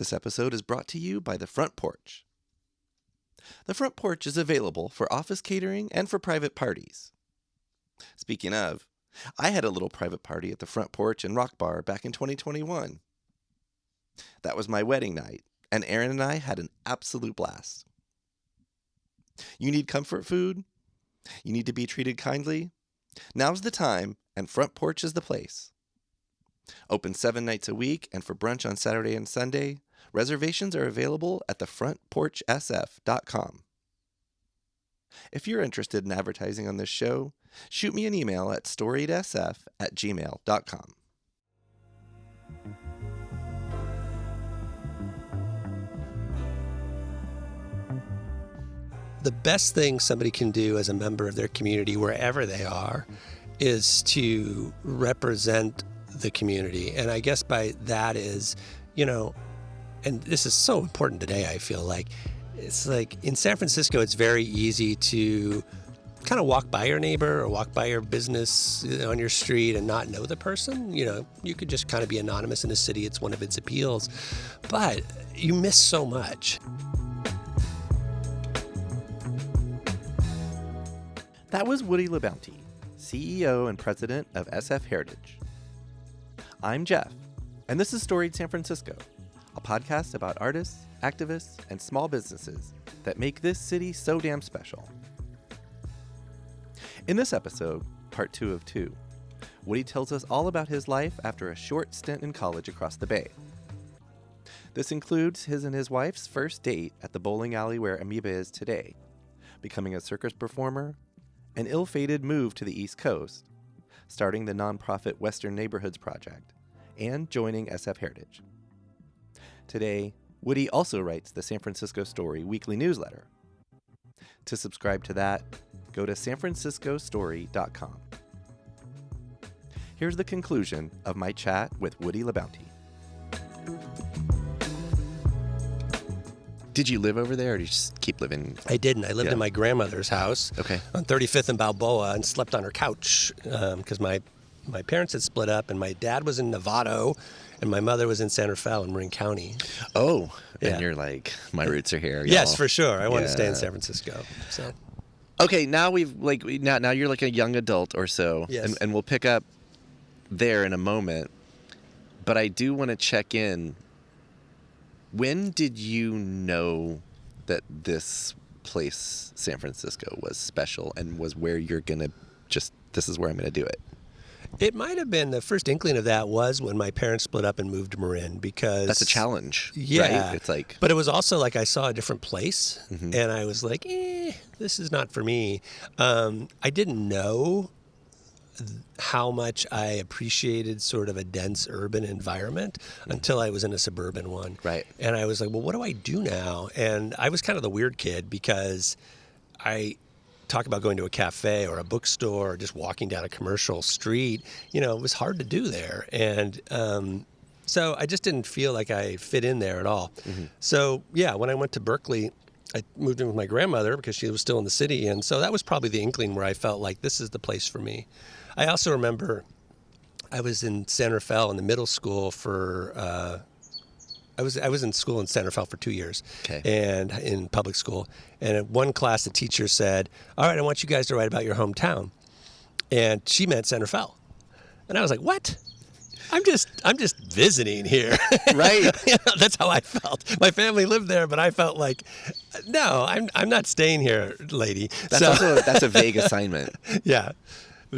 This episode is brought to you by The Front Porch. The Front Porch is available for office catering and for private parties. Speaking of, I had a little private party at the Front Porch and Rock Bar back in 2021. That was my wedding night, and Aaron and I had an absolute blast. You need comfort food? You need to be treated kindly? Now's the time, and Front Porch is the place. Open 7 nights a week, and for brunch on Saturday and Sunday, reservations are available at thefrontporchsf.com. If you're interested in advertising on this show, shoot me an email at storiedsf@gmail.com. The best thing somebody can do as a member of their community, wherever they are, is to represent the community. And I guess by that is, and this is so important today, I feel like. It's like in San Francisco, it's very easy to kind of walk by your neighbor or walk by your business on your street and not know the person. You could just kind of be anonymous in a city. It's one of its appeals. But you miss so much. That was Woody LaBounty, CEO and president of SF Heritage. I'm Jeff, and this is Storied San Francisco, a podcast about artists, activists, and small businesses that make this city so damn special. In this episode, part 2 of 2, Woody tells us all about his life after a short stint in college across the bay. This includes his and his wife's first date at the bowling alley where Amoeba is today, becoming a circus performer, an ill-fated move to the East Coast, starting the nonprofit Western Neighborhoods Project, and joining SF Heritage. Today, Woody also writes the San Francisco Story weekly newsletter. To subscribe to that, go to sanfranciscostory.com. Here's the conclusion of my chat with Woody LaBounty. Did you live over there, or did you just keep living? I didn't. I lived in my grandmother's house on 35th and Balboa and slept on her couch because my parents had split up, and my dad was in Novato, and my mother was in San Rafael in Marin County. Oh, and you're like, my roots are here. Yes, for sure. I wanted to stay in San Francisco. So, okay, now now you're like a young adult or so, and we'll pick up there in a moment. But I do want to check in. When did you know that this place, San Francisco, was special and was where you're going to this is where I'm going to do it? It might have been the first inkling of that was when my parents split up and moved to Marin, because that's a challenge. Yeah. Right? It's like, but it was also like I saw a different place, and I was like, this is not for me. I didn't know how much I appreciated sort of a dense urban environment until I was in a suburban one. Right. And I was like, well, what do I do now? And I was kind of the weird kid because I talk about going to a cafe or a bookstore or just walking down a commercial street. It was hard to do there. And so I just didn't feel like I fit in there at all. So, when I went to Berkeley, I moved in with my grandmother because she was still in the city. And so that was probably the inkling where I felt like this is the place for me. I also remember I was in San Rafael in the middle school for, I was in school in San Rafael for 2 years, and in public school. And in one class, the teacher said, all right, I want you guys to write about your hometown. And she meant San Rafael. And I was like, what? I'm just visiting here. Right. That's how I felt. My family lived there, but I felt like, no, I'm not staying here, lady. That's a vague assignment. Yeah.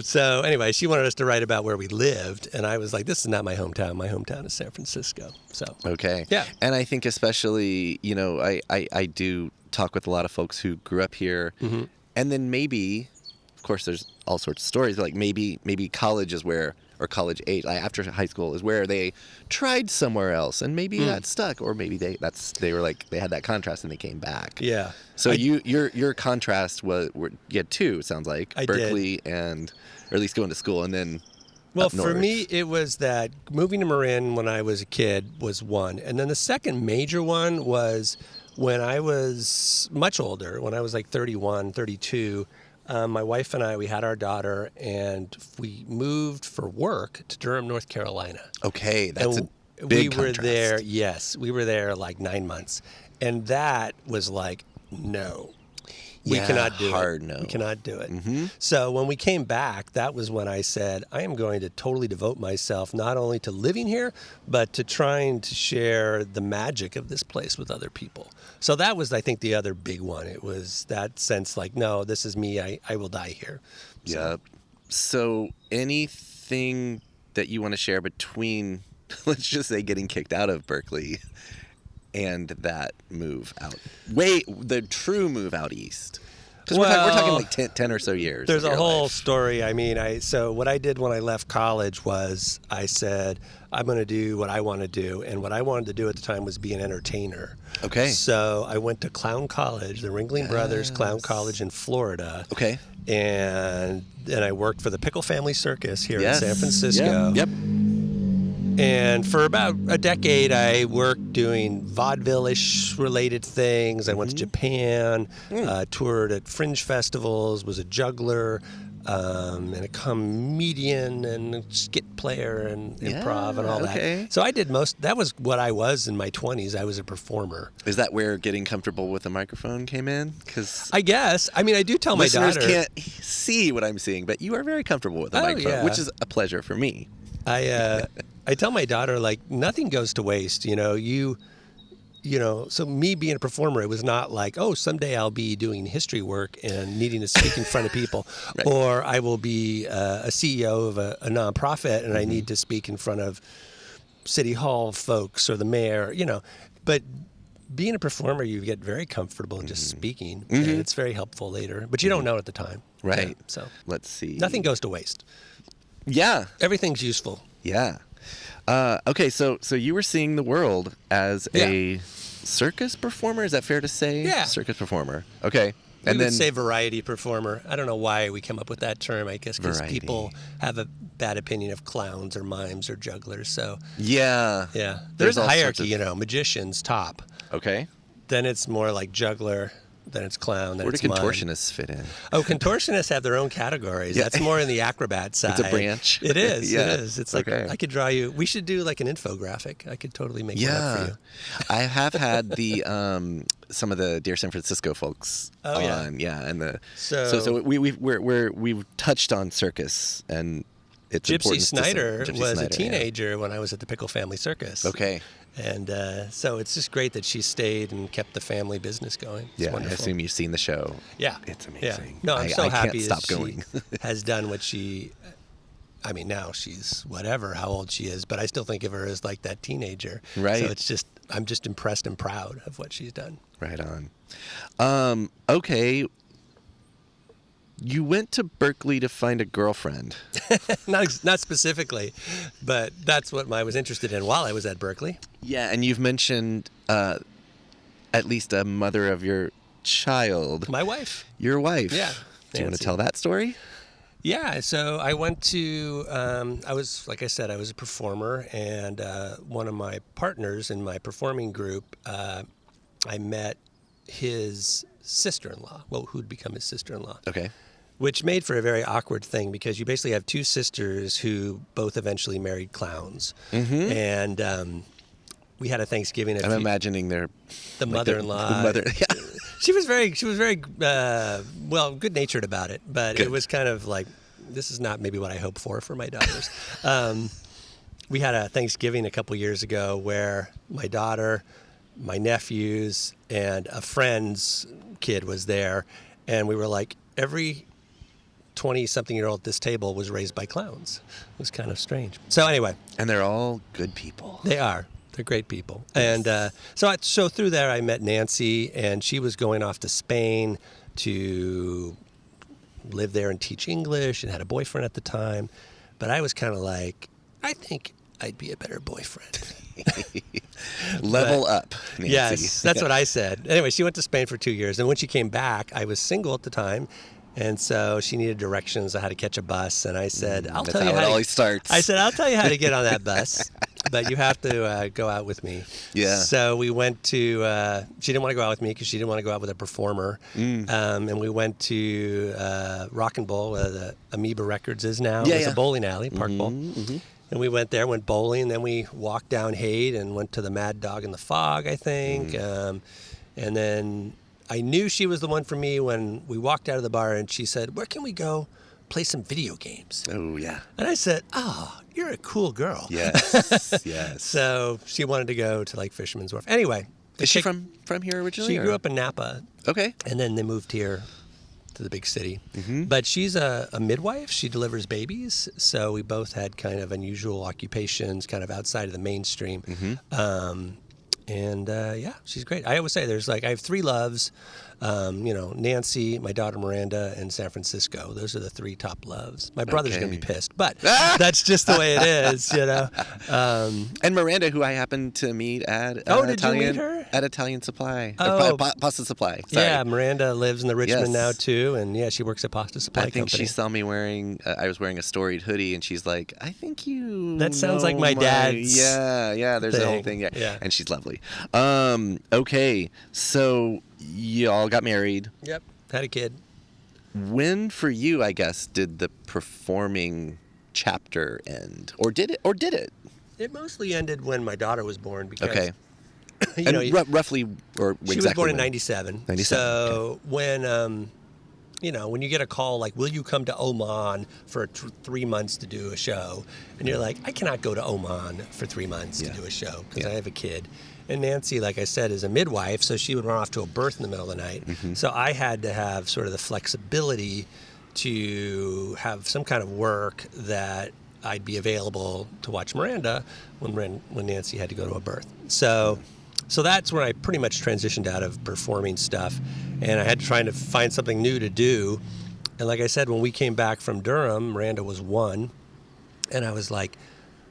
So anyway, she wanted us to write about where we lived, and I was like, this is not my hometown. My hometown is San Francisco. So okay. Yeah. And I think especially, I do talk with a lot of folks who grew up here, and then maybe, of course, there's all sorts of stories, like maybe college is where, or college age, like after high school is where they tried somewhere else, and maybe that stuck, or maybe they were like, they had that contrast and they came back. Yeah. So your contrast were two, it sounds like. I Berkeley or at least going to school, and then well, for me, it was that moving to Marin when I was a kid was one. And then the second major one was when I was much older, when I was like 31, 32, my wife and I, we had our daughter, and we moved for work to Durham, North Carolina. Okay, Big we were contrast. there. Yes, we were there like 9 months, and that was like, no, we Yeah, cannot do hard it. no. We cannot do it. Mm-hmm. So when we came back, that was when I said, I am going to totally devote myself not only to living here, but to trying to share the magic of this place with other people. So that was, I think, the other big one. It was that sense like, no, this is me. I will die here. So, Yep. So anything that you want to share between, let's just say, getting kicked out of Berkeley and that move out? The true move out east. Because we're talking like 10 or so years. There's of a your whole life. story. I mean, so what I did when I left college was I said, I'm going to do what I want to do. And what I wanted to do at the time was be an entertainer. Okay. So I went to Clown College, the Ringling Brothers Clown College in Florida. Okay. And then I worked for the Pickle Family Circus here in Yes. San Francisco. Yep. And for about a decade, I worked doing vaudeville-ish related things. I went to Japan, toured at fringe festivals, was a juggler, and a comedian and a skit player and improv and all okay. that. So I did that was what I was in my 20s. I was a performer. Is that where getting comfortable with the microphone came in? Because I guess. I mean, I do tell my listeners daughter. can't see what I'm seeing, but you are very comfortable with the microphone, which is a pleasure for me. I tell my daughter, like, nothing goes to waste. So me being a performer, it was not like, oh, someday I'll be doing history work and needing to speak in front of people, Right. or I will be a CEO of a nonprofit and I need to speak in front of city hall folks or the mayor, But being a performer, you get very comfortable in just speaking, and it's very helpful later. But you don't know at the time. Right. Yeah, so Let's see. nothing goes to waste. Yeah. Everything's useful. Yeah. Okay, so you were seeing the world as a circus performer? Is that fair to say? Yeah. Circus performer. Okay. We And would then say variety performer. I don't know why we came up with that term. I guess because Variety. people have a bad opinion of clowns or mimes or jugglers. So yeah. there's a all sorts hierarchy. of- Magicians top. Okay. Then it's more like juggler. Then it's clown. Then Where do it's mime. contortionists fit in? Oh, contortionists have their own categories. Yeah. That's more in the acrobat side. It's a branch. It is. Yeah. It is. It's like Okay. I could draw you. We should do like an infographic. I could totally make one up for you. I have had the some of the Dear San Francisco folks Oh, yeah. on, and the So we've touched on circus and its Gypsy importance to some- Snyder Gypsy was a Snyder, yeah. teenager when I was at the Pickle Family Circus. Okay. And so it's just great that she stayed and kept the family business going. It's Yeah, I wonderful. assume you've seen the show. Yeah. It's Yeah. amazing. No, I'm so I happy can't that stop going. she has done what she. I mean, now she's whatever, how old she is, but I still think of her as like that teenager. Right. So I'm just impressed and proud of what she's done. Right on. Okay. You went to Berkeley to find a girlfriend. Not specifically, but that's what I was interested in while I was at Berkeley. Yeah, and you've mentioned at least a mother of your child. My wife. Your wife. Yeah, Do you want Nancy. to tell that story? Yeah, so I went to, like I said, I was a performer, and one of my partners in my performing group, I met his sister-in-law, who'd become his sister-in-law. Okay. Which made for a very awkward thing because you basically have two sisters who both eventually married clowns. Mm-hmm. And we had a Thanksgiving. I'm imagining the mother-in-law. The mother. Yeah. She was very good-natured about it, but Good. it was kind of like, this is not maybe what I hope for my daughters. We had a Thanksgiving a couple years ago where my daughter, my nephews, and a friend's kid was there, and we were like, every 20-something-year-old at this table was raised by clowns. It was kind of strange. So anyway. And they're all good people. They are. They're great people. And so through there, I met Nancy, and she was going off to Spain to live there and teach English and had a boyfriend at the time. But I was kind of like, I think I'd be a better boyfriend. Level up, Nancy. Yes, that's what I said. Anyway, she went to Spain for 2 years. And when she came back, I was single at the time. And so she needed directions on how to catch a bus. And I said, I'll That's tell you how it how always starts. I said, I'll tell you how to get on that bus, but you have to go out with me. Yeah. So we went to, she didn't want to go out with me because she didn't want to go out with a performer. And we went to Rock and Bowl, where the Amoeba Records is now. Yeah, It was yeah. a bowling alley, Park Bowl. And we went there, went bowling, then we walked down Haight and went to the Mad Dog in the Fog, I think. And then I knew she was the one for me when we walked out of the bar and she said, "Where can we go play some video games?" Oh, yeah. And I said, "Oh, you're a cool girl." Yes, yes. So she wanted to go to like Fisherman's Wharf. Anyway. Is she from here originally? She grew up in Napa. Okay. And then they moved here to the big city. But she's a midwife. She delivers babies. So we both had kind of unusual occupations, kind of outside of the mainstream. Yeah, she's great. I always say I have three loves, Nancy, my daughter Miranda, and San Francisco. Those are the three top loves. My brother's going to be pissed, but that's just the way it is, And Miranda, who I happened to meet at did you meet her? At Italian Supply, Pasta Supply. Sorry. Yeah, Miranda lives in the Richmond now too, and yeah, she works at Pasta Supply Company. I think Company. she saw me wearing. I was wearing a storied hoodie, and she's like, "I think you." That sounds like my dad's. Yeah. There's a whole thing. Yeah, and she's lovely. Okay, so y'all got married. Yep, had a kid. When for you, I guess, did the performing chapter end, or did it? It mostly ended when my daughter was born because. Okay. Roughly, or exactly. She was born in 97. 97. So when, when you get a call like, "Will you come to Oman for 3 months to do a show?" And you're like, "I cannot go to Oman for 3 months to do a show because I have a kid." And Nancy, like I said, is a midwife, so she would run off to a birth in the middle of the night. So I had to have sort of the flexibility to have some kind of work that I'd be available to watch Miranda when Nancy had to go to a birth. So that's when I pretty much transitioned out of performing stuff, and I had to try to find something new to do. And like I said, when we came back from Durham, Miranda was 1, and I was like,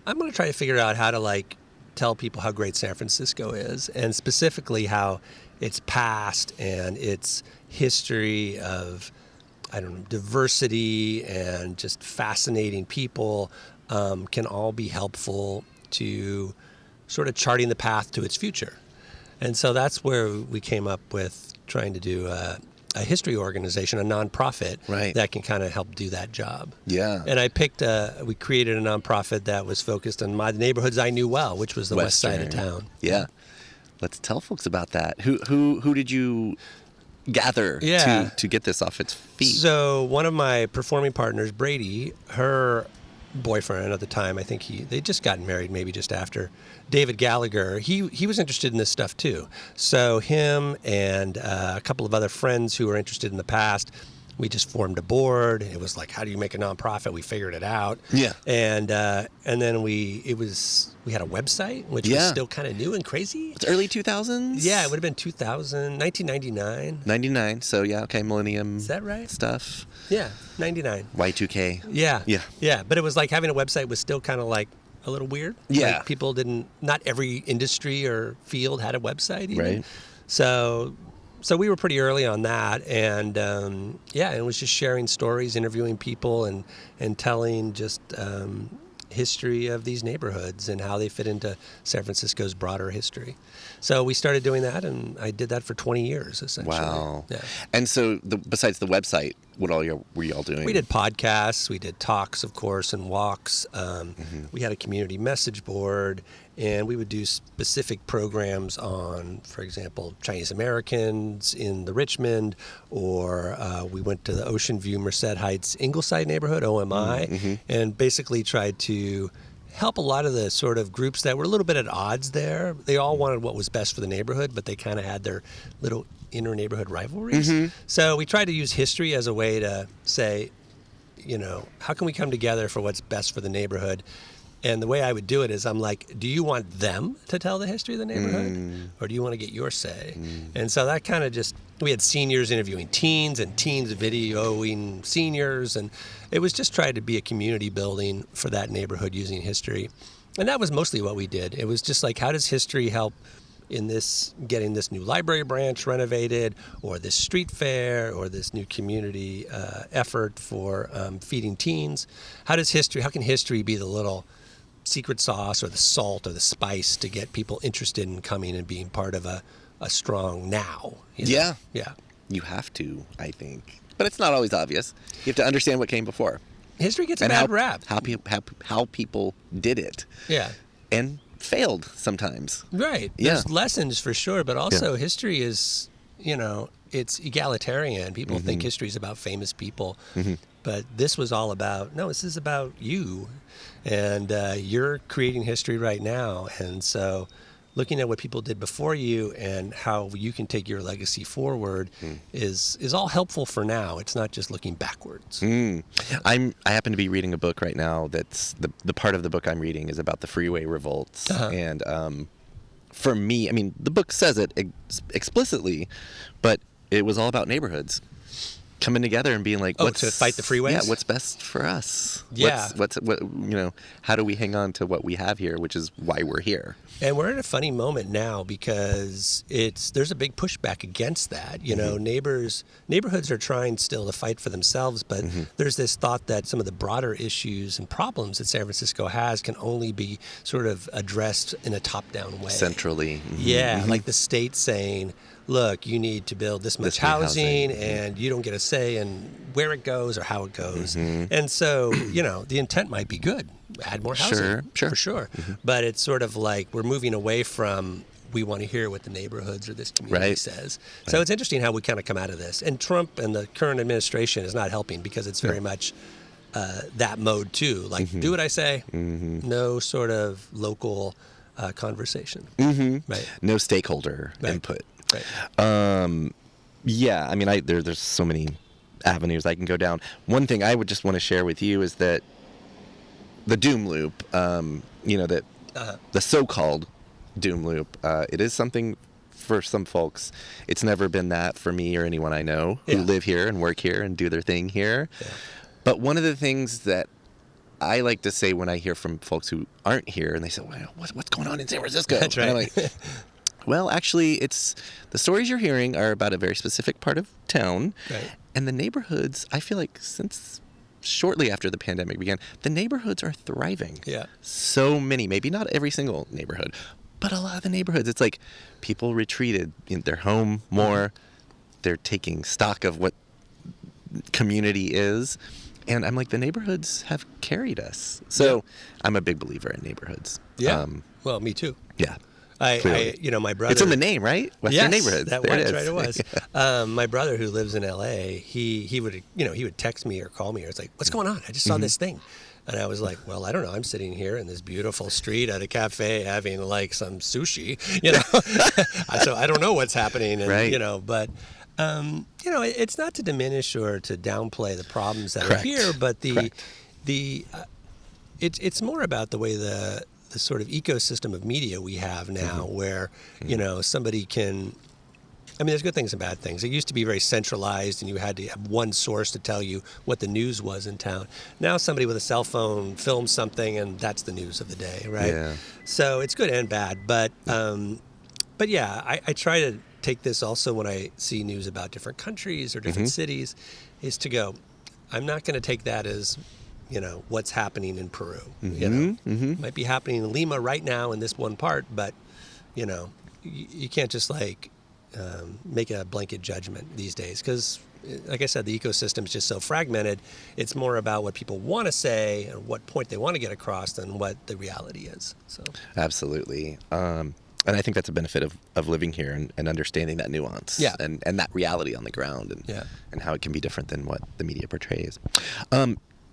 I'm going to try to figure out how to tell people how great San Francisco is, and specifically how its past and its history of, diversity and just fascinating people can all be helpful to sort of charting the path to its future. And so that's where we came up with trying to do a history organization, a nonprofit that can kind of help do that job. Yeah. And we created a nonprofit that was focused on the neighborhoods I knew well, which was the west side of town. Yeah. Let's tell folks about that. Who did you gather to get this off its feet? So one of my performing partners, Brady, her boyfriend at the time, I think they just gotten married maybe just after, David Gallagher, he was interested in this stuff too. So him and a couple of other friends who were interested in the past, we just formed a board. It was like, how do you make a nonprofit? We figured it out. Yeah. And then we had a website, which was still kind of new and crazy. It's early 2000s? Yeah, it would have been 1999. 99, so millennium. Is that right? Stuff. Yeah, 99. Y2K. Yeah, but it was like having a website was still kind of like a little weird. Yeah. Like people not every industry or field had a website even. Right. So we were pretty early on that, and it was just sharing stories, interviewing people, and telling just history of these neighborhoods and how they fit into San Francisco's broader history. So we started doing that, and I did that for 20 years, essentially. Wow. Yeah. And so besides the website, what all were y'all doing? We did podcasts, we did talks, of course, and walks. We had a community message board, and we would do specific programs on, for example, Chinese Americans in the Richmond, or we went to the Ocean View, Merced Heights, Ingleside neighborhood, OMI, and basically tried to help a lot of the sort of groups that were a little bit at odds there. They all wanted what was best for the neighborhood, but they kind of had their little inner neighborhood rivalries. So we tried to use history as a way to say, how can we come together for what's best for the neighborhood? And the way I would do it is I'm like, do you want them to tell the history of the neighborhood? Or do you want to get your say? And so that kind of we had seniors interviewing teens and teens videoing seniors. And it was just trying to be a community building for that neighborhood using history. And that was mostly what we did. It was just like, how does history help in getting this new library branch renovated, or this street fair, or this new community effort for feeding teens? How can history be the little secret sauce or the salt or the spice to get people interested in coming and being part of a strong now? Yeah. Yeah. You have to, I think. But it's not always obvious. You have to understand what came before. History gets a and bad rap. how people did it. Yeah. And failed sometimes. Right. Yeah. There's lessons for sure, but also history is, it's egalitarian. People think history is about famous people, but this was all about, no, this is about you. And you're creating history right now. And so looking at what people did before you and how you can take your legacy forward is all helpful for now. It's not just looking backwards. I happen to be reading a book right now that's the part of the book I'm reading is about the freeway revolts. And for me, I mean, the book says it explicitly, but it was all about neighborhoods coming together and being like, to fight the freeways? Yeah, what's best for us? Yeah. What how do we hang on to what we have here, which is why we're here? And we're in a funny moment now because there's a big pushback against that. Neighborhoods are trying still to fight for themselves, but there's this thought that some of the broader issues and problems that San Francisco has can only be sort of addressed in a top-down way. Centrally. Yeah, like the state saying, look, you need to build this much housing and you don't get a say in where it goes or how it goes. And so, the intent might be good. Add more housing, for sure. But it's sort of like we're moving away from we want to hear what the neighborhoods or this community says. So it's interesting how we kind of come out of this. And Trump and the current administration is not helping because it's very much that mode too. Like, do what I say. No sort of local conversation. Right. No stakeholder input. Right. Yeah, I mean, there's so many avenues I can go down. One thing I would just want to share with you is that the doom loop, that the so-called doom loop, it is something for some folks. It's never been that for me or anyone I know who live here and work here and do their thing here. Yeah. But one of the things that I like to say when I hear from folks who aren't here and they say, well, what's going on in San Francisco? That's right. And I'm like, well, actually, the stories you're hearing are about a very specific part of town. Right. And the neighborhoods, I feel like since shortly after the pandemic began, the neighborhoods are thriving. Yeah. So many, maybe not every single neighborhood, but a lot of the neighborhoods, it's like people retreated in their home more. They're taking stock of what community is. And I'm like, the neighborhoods have carried us. So I'm a big believer in neighborhoods. Yeah. Well, me too. Yeah. My brother. It's in the name, right? Western neighborhoods. That's right. It was. My brother, who lives in L.A., he would text me or call me, or it's like, "What's going on? I just saw this thing," and I was like, "Well, I don't know. I'm sitting here in this beautiful street at a cafe having like some sushi, so I don't know what's happening, and, right. But it's not to diminish or to downplay the problems that are here, but it's more about the way the sort of ecosystem of media we have now where, somebody can, there's good things and bad things. It used to be very centralized and you had to have one source to tell you what the news was in town. Now somebody with a cell phone films something and that's the news of the day, right? Yeah. So it's good and bad. But yeah, I try to take this also when I see news about different countries or different cities, is to go, I'm not going to take that as what's happening in Peru. Might be happening in Lima right now in this one part, but you can't just make a blanket judgment these days because, like I said, the ecosystem is just so fragmented. It's more about what people want to say and what point they want to get across than what the reality is. So absolutely. And I think that's a benefit of living here and understanding that nuance and that reality on the ground and how it can be different than what the media portrays.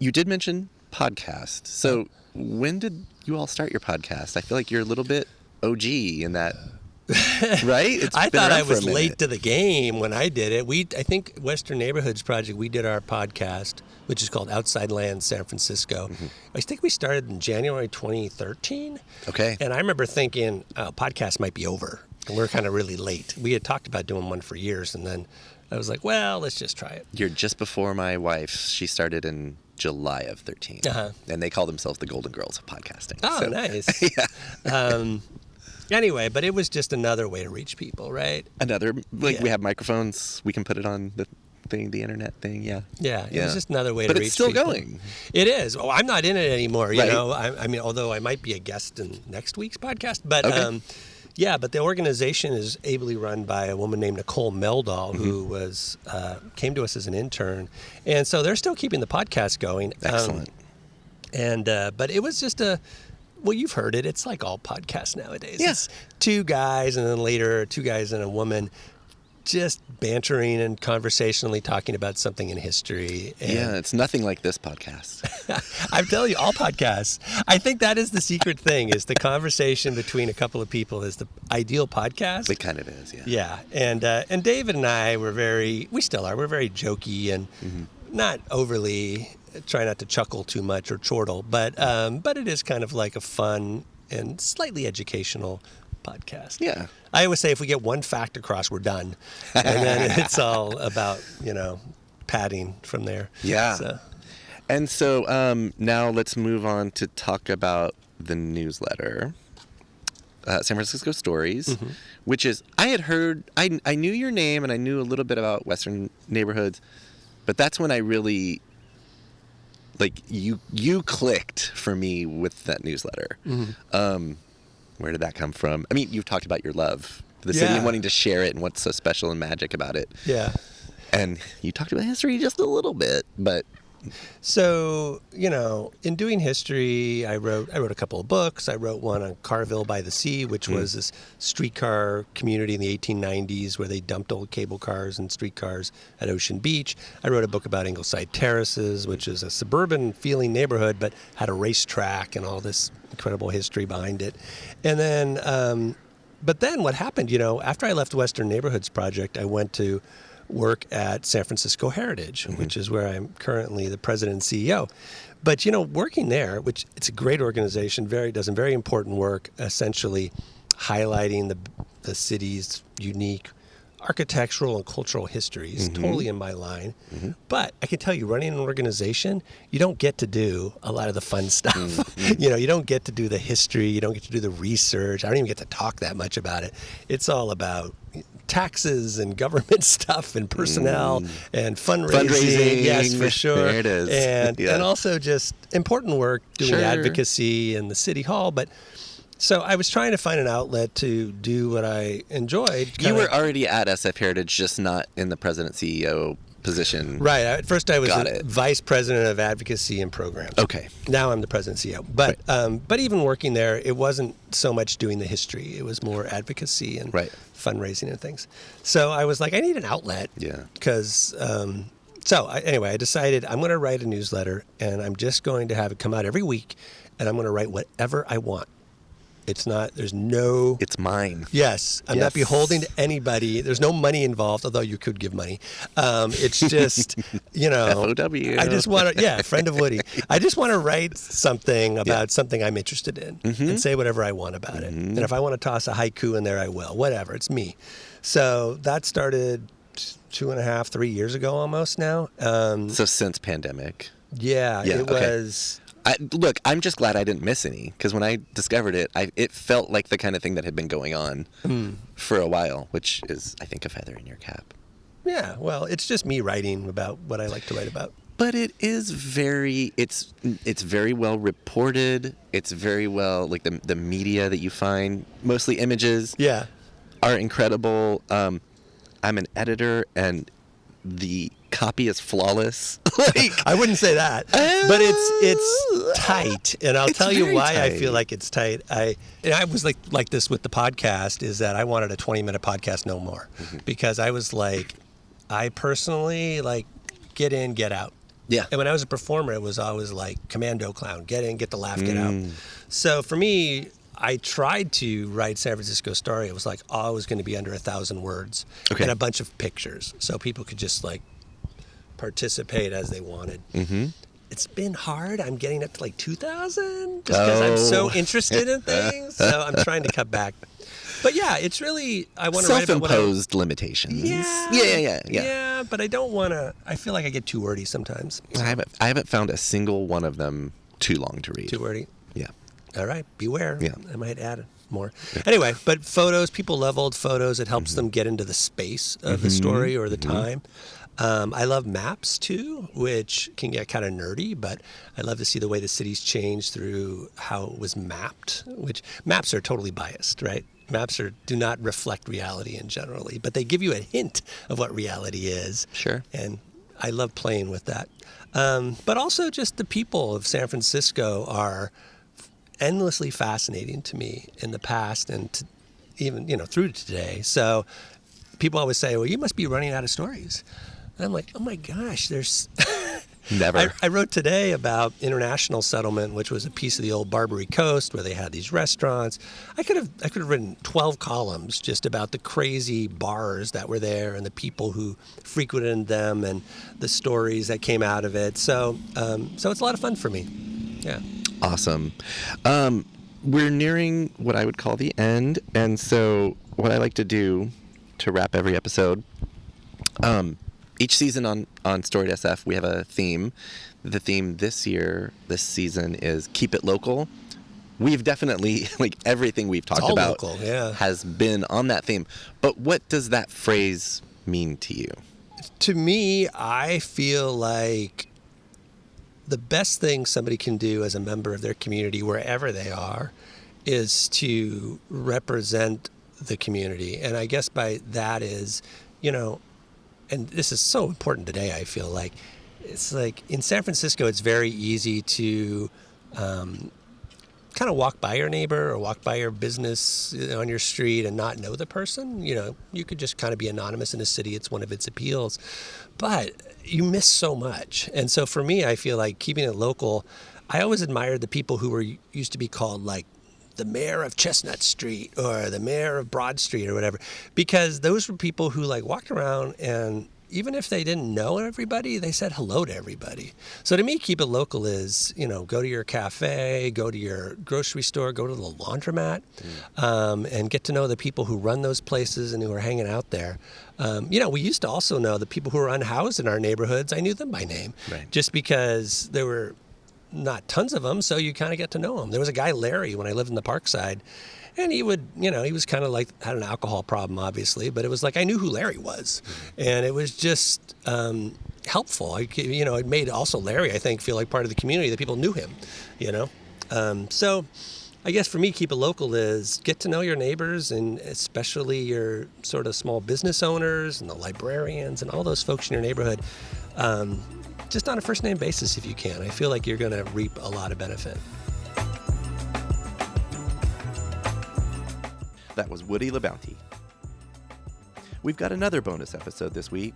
You did mention podcast. So when did you all start your podcast? I feel like you're a little bit OG in that, right? I thought I was late to the game when I did it. I think Western Neighborhoods Project, we did our podcast, which is called Outside Land San Francisco. I think we started in January 2013. Okay. And I remember thinking, podcast might be over. And we're kind of really late. We had talked about doing one for years, and then I was like, well, let's just try it. You're just before my wife. She started in July of 13. And they call themselves the Golden Girls of podcasting. Oh, so. Nice. Yeah. Anyway, but it was just another way to reach people, right? We have microphones. We can put it on the thing, the internet thing. Yeah. Yeah. It was just another way to reach people. But it's still going. It is. Oh, I'm not in it anymore. You know, although I might be a guest in next week's podcast, but Yeah, but the organization is ably run by a woman named Nicole Meldal, who was came to us as an intern, and so they're still keeping the podcast going. Excellent. But it was just well, you've heard it. It's like all podcasts nowadays. Yeah. It's two guys, and then later two guys and a woman, just bantering and conversationally talking about something in history. And Yeah, it's nothing like this podcast. I'm telling you, all podcasts. I think that is the secret thing: is the conversation between a couple of people is the ideal podcast. It kind of is, yeah. Yeah, and David and I were we still are. We're very jokey and not overly. Try not to chuckle too much or chortle, but it is kind of like a fun and slightly educational podcast. Yeah. I always say if we get one fact across, we're done, and then it's all about padding from there. Yeah. So. And so now let's move on to talk about the newsletter, San Francisco Stories, which is, I had heard, I knew your name and I knew a little bit about Western neighborhoods, but that's when I really, like, you clicked for me with that newsletter. Where did that come from? I mean, you've talked about your love for the city and wanting to share it and what's so special and magic about it. Yeah. And you talked about history just a little bit, but... So, in doing history, I wrote a couple of books. I wrote one on Carville by the Sea, which was this streetcar community in the 1890s where they dumped old cable cars and streetcars at Ocean Beach. I wrote a book about Ingleside Terraces, which is a suburban feeling neighborhood, but had a racetrack and all this incredible history behind it. And then, but then what happened, after I left Western Neighborhoods Project, I went to work at San Francisco Heritage, which is where I'm currently the president and CEO. But, working there, which it's a great organization, does some very important work, essentially highlighting the city's unique architectural and cultural histories, totally in my line. But I can tell you, running an organization, you don't get to do a lot of the fun stuff. You don't get to do the history. You don't get to do the research. I don't even get to talk that much about it. It's all about taxes and government stuff and personnel and fundraising. Yes, for sure. There it is. And also just important work doing advocacy in the city hall. But so I was trying to find an outlet to do what I enjoyed. You were already at SF Heritage, just not in the president CEO position. Right. At first I was vice president of advocacy and programs. Okay. Now I'm the president CEO. But even working there, it wasn't so much doing the history. It was more advocacy and fundraising and things. So I was like, I need an outlet. Yeah. Because... anyway, I decided I'm going to write a newsletter, and I'm just going to have it come out every week, and I'm going to write whatever I want. It's mine. Yes. I'm not beholden to anybody. There's no money involved, although you could give money. It's just, FOW. I just want to, friend of Woody. I just want to write something about something I'm interested in and say whatever I want about it. And if I want to toss a haiku in there, I will. Whatever. It's me. So that started 2.5, 3 years ago almost now. So since pandemic. Yeah, it was... Look, I'm just glad I didn't miss any, because when I discovered it, it felt like the kind of thing that had been going on for a while, which is, I think, a feather in your cap. Yeah, well, it's just me writing about what I like to write about. But it is it's very well reported. It's very well, like the media that you find, mostly images, are incredible. I'm an editor, and the copy is flawless. I wouldn't say that, but it's tight, and I'll tell you why tight. I feel like it's tight. I was like this with the podcast, is that I wanted a 20-minute podcast, no more, because I was like, I personally like get in, get out. Yeah. And when I was a performer, it was always like commando clown, get in, get the laugh, get out. So for me, I tried to write San Francisco Story. It was like always going to be under 1,000 words and a bunch of pictures, so people could just like participate as they wanted. It's been hard. I'm getting up to like 2,000 just because I'm so interested in things. So I'm trying to cut back. But yeah, it's really, I want to write about self-imposed limitations. Yeah, but I don't want to. I feel like I get too wordy sometimes. So. I haven't found a single one of them too long to read. Too wordy. Yeah. All right, beware. Yeah. I might add more. Anyway, but photos, people love old photos. It helps them get into the space of the story or the time. I love maps too, which can get kind of nerdy, but I love to see the way the city's changed through how it was mapped, which maps are totally biased, right? Maps do not reflect reality in generally, but they give you a hint of what reality is. Sure. And I love playing with that. But also just the people of San Francisco are endlessly fascinating to me in the past and even, through today. So people always say, well, you must be running out of stories. And I'm like, oh my gosh, there's... Never. I wrote today about International Settlement, which was a piece of the old Barbary Coast where they had these restaurants. I could have written 12 columns just about the crazy bars that were there and the people who frequented them and the stories that came out of it. So it's a lot of fun for me. Yeah. Awesome. We're nearing what I would call the end, and so what I like to do to wrap every episode, each season on Storied SF, we have a theme. The theme this season is Keep It Local. We've definitely, everything we've talked about local, yeah. has been on that theme. But what does that phrase mean to you? To me, I feel like the best thing somebody can do as a member of their community, wherever they are, is to represent the community. And I guess by that is, and this is so important today, I feel like. It's like in San Francisco, it's very easy to kind of walk by your neighbor or walk by your business on your street and not know the person. You could just kind of be anonymous in a city. It's one of its appeals. But you miss so much. And so for me, I feel like keeping it local, I always admired the people who used to be called like the mayor of Chestnut Street or the mayor of Broad Street or whatever, because those were people who walked around and even if they didn't know everybody, they said hello to everybody. So to me, keep it local is, go to your cafe, go to your grocery store, go to the laundromat, and get to know the people who run those places and who are hanging out there. We used to also know the people who were unhoused in our neighborhoods. I knew them by name, right, just because there were not tons of them, so you kind of get to know them. There was a guy, Larry, when I lived in the Parkside, and he would, he was kind of had an alcohol problem, obviously, but it was I knew who Larry was. And it was just helpful. It made also Larry, I think, feel like part of the community, that people knew him, So I guess for me, keep it local is get to know your neighbors, and especially your sort of small business owners and the librarians and all those folks in your neighborhood, just on a first name basis if you can. I feel like you're going to reap a lot of benefit. That was Woody LaBounty. We've got another bonus episode this week.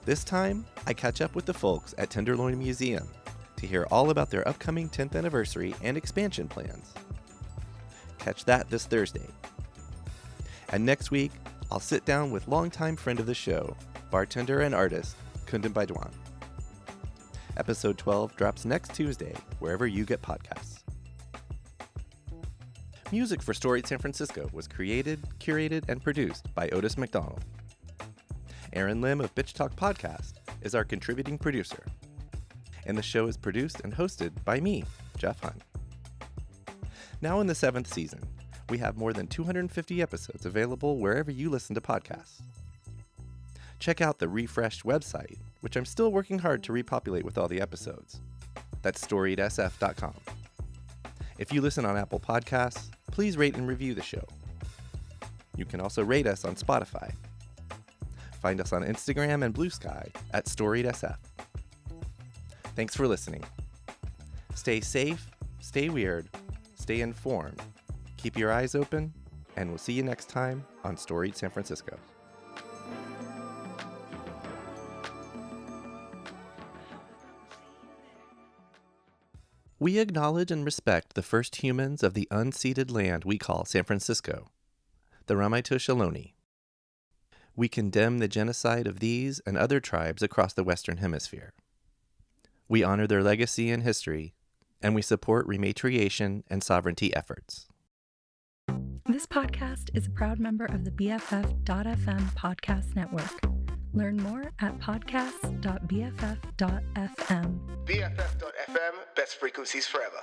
This time, I catch up with the folks at Tenderloin Museum to hear all about their upcoming 10th anniversary and expansion plans. Catch that this Thursday. And next week, I'll sit down with longtime friend of the show, bartender and artist, Kundan Baidwan. Episode 12 drops next Tuesday, wherever you get podcasts. Music for Storied San Francisco was created, curated, and produced by Otis McDonald. Aaron Lim of Bitch Talk Podcast is our contributing producer. And the show is produced and hosted by me, Jeff Hunt. Now in the 7th season, we have more than 250 episodes available wherever you listen to podcasts. Check out the refreshed website, which I'm still working hard to repopulate with all the episodes. That's storiedsf.com. If you listen on Apple Podcasts, please rate and review the show. You can also rate us on Spotify. Find us on Instagram and Blue Sky at storiedsf. Thanks for listening. Stay safe, stay weird, stay informed, keep your eyes open, and we'll see you next time on Storied San Francisco. We acknowledge and respect the first humans of the unceded land we call San Francisco, the Ramaytush Ohlone. We condemn the genocide of these and other tribes across the Western Hemisphere. We honor their legacy and history, and we support rematriation and sovereignty efforts. This podcast is a proud member of the BFF.FM podcast network. Learn more at podcasts.bff.fm. BFF.FM, best frequencies forever.